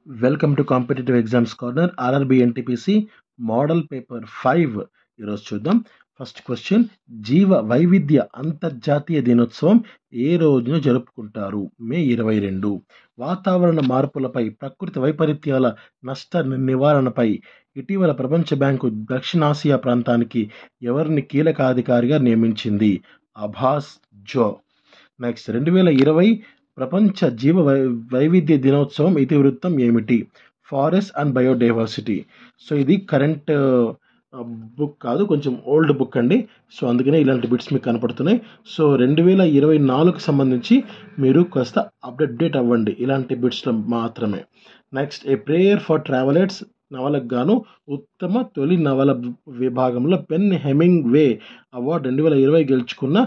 Welcome to competitive exams corner RRB NTPC model paper 5 ఈరోజు చూద్దాం. First question, జీవ వైవిధ్య అంతర్జాతీయ దినోత్సవం ఏ రోజున జరుపుకుంటారు? మే 22. వాతావరణ మార్పులపై, ప్రకృతి వైపరీత్యాల నష్ట నివారణపై ఇటీవల ప్రపంచ బ్యాంకు దక్షిణాసియా ప్రాంతానికి ఎవరిని కీలకాధికారిగా నియమించింది? అభాస్ జో. నెక్స్ట్, 2020 ప్రపంచ జీవ వైవిధ్య దినోత్సవం ఇతివృత్తం ఏమిటి? Forest and biodiversity. సో ఇది కరెంట్ బుక్ కాదు, కొంచెం ఓల్డ్ బుక్ అండి. సో అందుకనే ఇలాంటి బిట్స్ మీకు కనపడుతున్నాయి. సో 2024కి సంబంధించి మీరు కాస్త అప్డేట్ అవ్వండి ఇలాంటి బిట్స్లో మాత్రమే. Next, a prayer for travellers నవలకు గాను ఉత్తమ తొలి నవల విభాగంలో పెన్ హెమింగ్ వే అవార్డు 2020 గెలుచుకున్న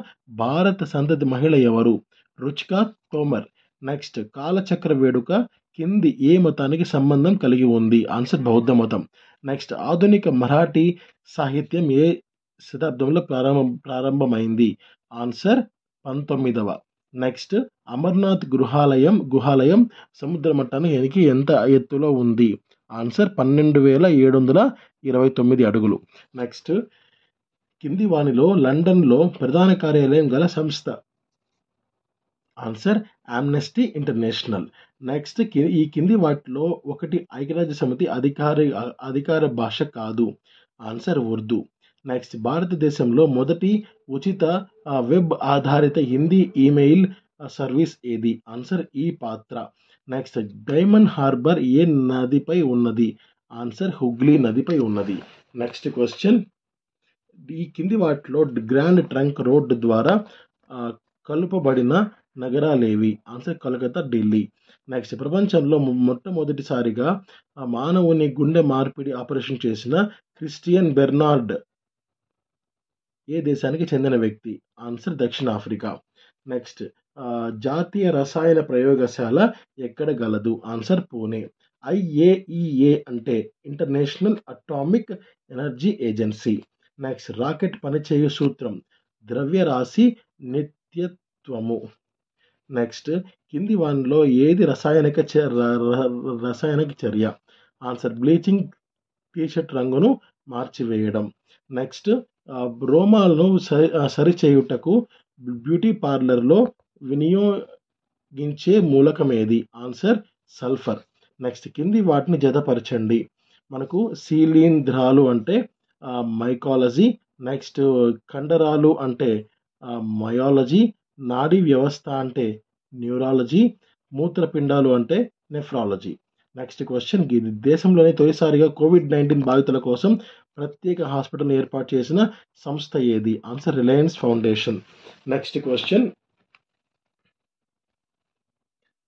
భారత సంతతి మహిళ ఎవరు? రుచికా తోమర్. నెక్స్ట్, కాలచక్ర వేడుక కింది ఏ మతానికి సంబంధం కలిగి ఉంది? ఆన్సర్ బౌద్ధ మతం. నెక్స్ట్, ఆధునిక మరాఠీ సాహిత్యం ఏ శతాబ్దంలో ప్రారంభమైంది? ఆన్సర్ 19వ. నెక్స్ట్, అమర్నాథ్ గుహాలయం సముద్ర మట్టానికి ఎంత ఎత్తులో ఉంది? ఆన్సర్ 12,729 అడుగులు. నెక్స్ట్, కింది వానిలో లండన్లో ప్రధాన కార్యాలయం గల సంస్థ? Answer Amnesty international. నెక్స్ట్, ఈ కింది వాటిలో ఒకటి ఐక్యరాజ్య సమితి అధికార భాష కాదు? ఆన్సర్ ఉర్దూ. నెక్స్ట్, భారతదేశంలో మొదటి ఉచిత వెబ్ ఆధారిత హిందీ ఈమెయిల్ సర్వీస్ ఏది? ఆన్సర్ ఈ పాత్ర. నెక్స్ట్, డైమండ్ హార్బర్ ఏ నదిపై ఉన్నది? ఆన్సర్ హుగ్లీ నదిపై ఉన్నది. నెక్స్ట్ క్వశ్చన్, ఈ కింది వాటిలో గ్రాండ్ ట్రంక్ రోడ్డు ద్వారా కలుపబడిన నగరాలేవి? ఆన్సర్ కలకత్తా, ఢిల్లీ. నెక్స్ట్, ప్రపంచంలో మొట్టమొదటిసారిగా మానవుని గుండె మార్పిడి ఆపరేషన్ చేసిన క్రిస్టియన్ బెర్నార్డ్ ఏ దేశానికి చెందిన వ్యక్తి? ఆన్సర్ దక్షిణాఫ్రికా. నెక్స్ట్, జాతీయ రసాయన ప్రయోగశాల ఎక్కడ గలదు? ఆన్సర్ పూణే. IAEA అంటే international atomic energy agency. Next, rocket పనిచేయు సూత్రం ద్రవ్యరాశి నిత్యత్వము. నెక్స్ట్, కింది వానిలో ఏది రసాయనిక చర్య? ఆన్సర్ బ్లీచింగ్ టీషర్ట్ రంగును మార్చివేయడం. నెక్స్ట్, రోమాలను సరిచేయుటకు బ్యూటీ పార్లర్లో వినియోగించే మూలకం ఏది? Answer sulphur. నెక్స్ట్, కింది వాటిని జతపరచండి. మనకు శీలీంధ్రాలు అంటే మైకాలజీ. నెక్స్ట్, కండరాలు అంటే మయాలజీ. నాడీ వ్యవస్థ అంటే న్యూరాలజీ. మూత్రపిండాలు అంటే నెఫ్రాలజీ. నెక్స్ట్ క్వశ్చన్, దేశంలోనే తొలిసారిగా COVID-19 బాధితుల కోసం ప్రత్యేక హాస్పిటల్ ఏర్పాటు చేసిన సంస్థ ఏది? Answer Reliance foundation. Next question,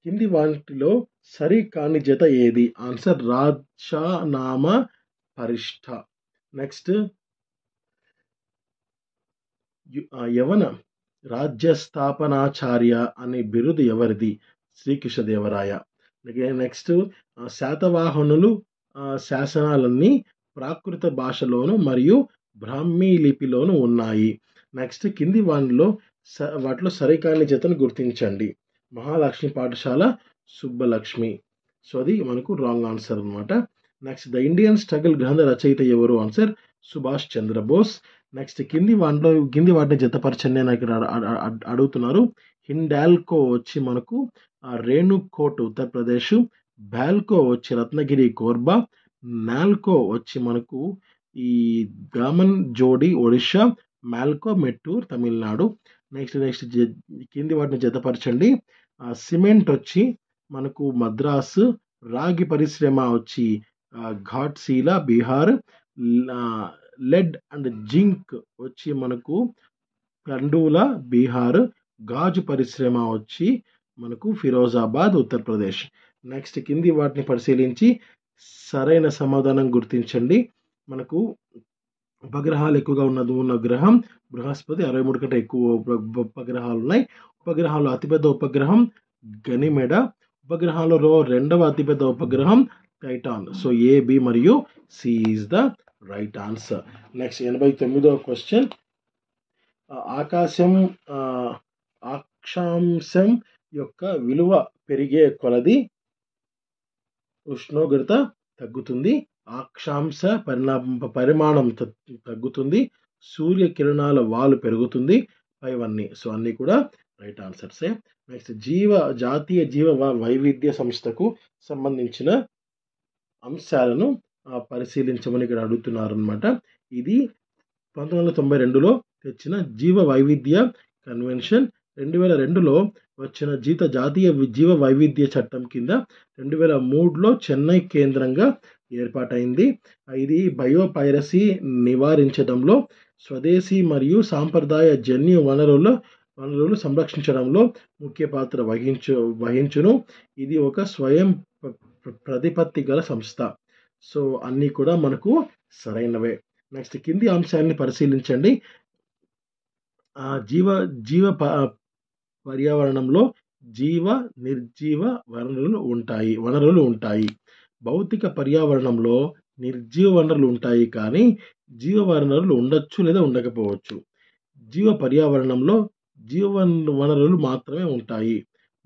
కింది వాటిలో సరికాని జత ఏది? ఆన్సర్ రాజానామ పరిష్ఠ. నెక్స్ట్, యవన రాజ్యస్థాపనాచార్య అనే బిరుదు ఎవరిది? శ్రీకృష్ణదేవరాయ. నెక్స్ట్, శాతవాహనులు శాసనాలన్నీ ప్రాకృత భాషలోను మరియు బ్రాహ్మీ లిపిలోను ఉన్నాయి. నెక్స్ట్, కింది వాటిలో సరికాని జతను గుర్తించండి. మహాలక్ష్మి పాఠశాల, సుబ్బలక్ష్మి. సో అది మనకు రాంగ్ ఆన్సర్ అనమాట. నెక్స్ట్, ద ఇండియన్ స్ట్రగుల్ గ్రంథ రచయిత ఎవరు? ఆన్సర్ సుభాష్ చంద్రబోస్. నెక్స్ట్, కింది వాటిని జతపరచండి అని ఇక్కడ అడుగుతున్నారు. హిండాల్కో వచ్చి మనకు రేణుకోట్ ఉత్తరప్రదేశ్. బాల్కో వచ్చి రత్నగిరి కోర్బా. నాల్కో వచ్చి మనకు ఈ గామన్ జోడి ఒడిషా. మాల్కో మెట్టూర్ తమిళనాడు. నెక్స్ట్ కింది వాటిని జతపరచండి. సిమెంట్ వచ్చి మనకు మద్రాసు. రాగి పరిశ్రమ వచ్చి ఘాట్సీలా బీహార్. లెడ్ అండ్ జింక్ వచ్చి మనకు కండూలా బీహార్. గాజు పరిశ్రమ వచ్చి మనకు ఫిరోజాబాద్ ఉత్తరప్రదేశ్. నెక్స్ట్, కింది వాటిని పరిశీలించి సరైన సమాధానం గుర్తించండి. మనకు ఉపగ్రహాలు ఎక్కువగా ఉన్న గ్రహం బృహస్పతి. 63 కంటే ఎక్కువ ఉపగ్రహాలు ఉన్నాయి. ఉపగ్రహాలు అతిపెద్ద ఉపగ్రహం గనిమెడ. ఉపగ్రహాలలో రెండవ అతిపెద్ద ఉపగ్రహం టైటాన్. సో A, B మరియు C is the right answer. Next, 89వ క్వశ్చన్, అక్షాంశం యొక్క విలువ పెరిగే కొలది ఉష్ణోగ్రత తగ్గుతుంది, అక్షాంశ పరిమాణం తగ్గుతుంది, సూర్యకిరణాల వాలు పెరుగుతుంది, పైవన్నీ. సో అన్నీ కూడా రైట్ ఆన్సర్సే. నెక్స్ట్ జాతీయ జీవ వైవిధ్య సంస్థకు సంబంధించిన అంశాలను పరిశీలించమని ఇక్కడ అడుగుతున్నారు అనమాట. ఇది 1992లో తెచ్చిన జీవ వైవిధ్య కన్వెన్షన్, 2002లో వచ్చిన జాతీయ జీవ వైవిధ్య చట్టం కింద 2003లో చెన్నై కేంద్రంగా ఏర్పాటైంది. ఇది బయోపైరసీ నివారించడంలో, స్వదేశీ మరియు సాంప్రదాయ జన్యు వనరులు సంరక్షించడంలో ముఖ్య పాత్ర వహించును. ఇది ఒక స్వయం ప్రతిపత్తి గల సంస్థ. సో అన్నీ కూడా మనకు సరైనవే. నెక్స్ట్ కింది అంశాన్ని పరిశీలించండి. జీవ పర్యావరణంలో జీవ నిర్జీవ వనరులు ఉంటాయి. భౌతిక పర్యావరణంలో నిర్జీవ వనరులు ఉంటాయి, కానీ జీవ వనరులు ఉండొచ్చు లేదా ఉండకపోవచ్చు. జీవ పర్యావరణంలో జీవ వనరులు మాత్రమే ఉంటాయి.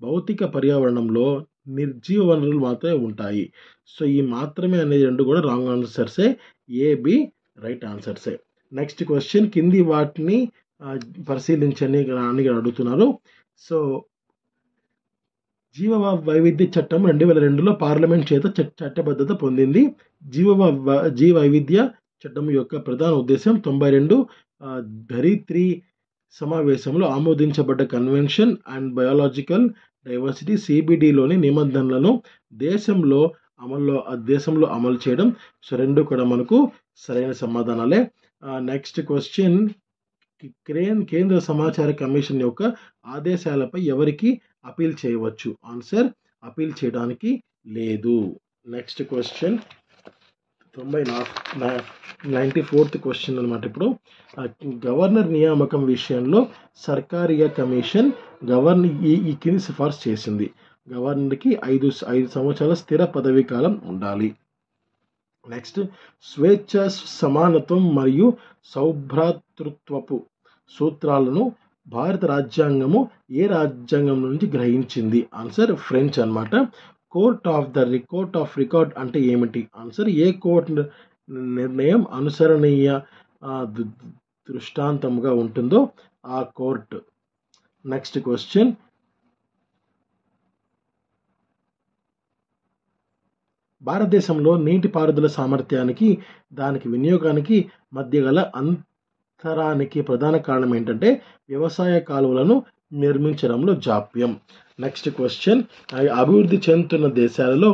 భౌతిక పర్యావరణంలో నిర్జీవ వనరులు మాత్రమే ఉంటాయి. సో ఈ మాత్రమే అనేది రెండు కూడా రాంగ్ ఆన్సర్సే. ఏ, బి రైట్ ఆన్సర్సే. నెక్స్ట్ క్వశ్చన్, కింది వాటిని పరిశీలించండి అని అడుగుతున్నారు. సో జీవ వైవిధ్య చట్టం 2002లో పార్లమెంట్ చేత చట్టబద్ధత పొందింది. జీవ వైవిధ్య చట్టం యొక్క ప్రధాన ఉద్దేశం 92 ధరిత్రి సమావేశంలో ఆమోదించబడ్డ కన్వెన్షన్ అండ్ బయోలాజికల్ డైవర్సిటీ CBDలోని నిబంధనలను దేశంలో అమలు చేయడం. సో రెండు కూడా మనకు సరైన సమాధానాలే. నెక్స్ట్ క్వశ్చన్, కేంద్ర సమాచార కమిషన్ యొక్క ఆదేశాలపై ఎవరికి అపీల్ చేయవచ్చు? ఆన్సర్, అపీల్ చేయడానికి లేదు. నెక్స్ట్ క్వశ్చన్ 94th క్వశ్చన్ అనమాట. ఇప్పుడు గవర్నర్ నియామకం విషయంలో సర్కారియా కమిషన్ ఈ కింది సిఫార్సు చేసింది. గవర్నర్కి 5 సంవత్సరాల స్థిర పదవీ కాలం ఉండాలి. నెక్స్ట్, స్వేచ్ఛ, సమానత్వం మరియు సౌభ్రాతృత్వపు సూత్రాలను భారత రాజ్యాంగము ఏ రాజ్యాంగం నుంచి గ్రహించింది? ఆన్సర్, ఫ్రెంచ్ అన్నమాట. కోర్ట్ ఆఫ్ రికార్డ్ అంటే ఏమిటి? ఆన్సర్, ఏ కోర్ట్ నిర్ణయం అనుసరణీయ దృష్టాంతంగా ఉంటుందో ఆ కోర్టు. నెక్స్ట్ క్వశ్చన్, భారతదేశంలో నీటిపారుదల సామర్థ్యానికి దానికి వినియోగానికి మధ్య గల అంతరానికి ప్రధాన కారణం ఏంటంటే వ్యవసాయ కాలువలను నిర్మించడంలో జాప్యం. నెక్స్ట్ క్వశ్చన్, అభివృద్ధి చెందుతున్న దేశాలలో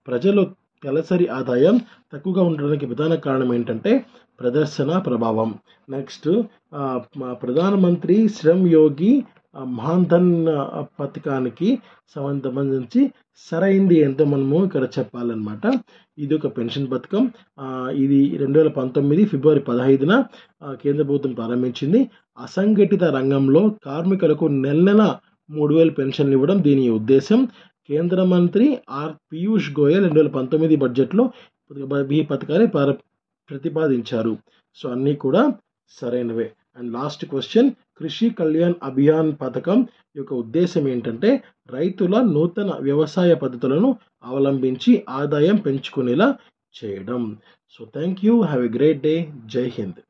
ప్రజలు తలసరి ఆదాయం తక్కువగా ఉండడానికి ప్రధాన కారణం ఏంటంటే ప్రదర్శన ప్రభావం. నెక్స్ట్, ప్రధానమంత్రి శ్రమ్ యోగి మాన్ధన్ పథకానికి సంబంధించి సరైంది ఎంతో మనము ఇక్కడ చెప్పాలన్నమాట. ఇది ఒక పెన్షన్ పథకం. ఇది 2019 ఫిబ్రవరి 15న కేంద్ర ప్రభుత్వం ప్రారంభించింది. అసంఘటిత రంగంలో కార్మికులకు నెల 3,000 పెన్షన్లు ఇవ్వడం దీని ఉద్దేశం. కేంద్ర మంత్రి పీయూష్ గోయల్ 2019 బడ్జెట్లో ఈ పథకాన్ని ప్రతిపాదించారు. సో అన్నీ కూడా సరైనవే. అండ్ లాస్ట్ క్వశ్చన్, కృషి కళ్యాణ్ అభియాన్ పథకం యొక్క ఉద్దేశం ఏంటంటే రైతుల నూతన వ్యవసాయ పద్ధతులను అవలంబించి ఆదాయం పెంచుకునేలా చేయడం. So thank you, have a great day. జై హింద్.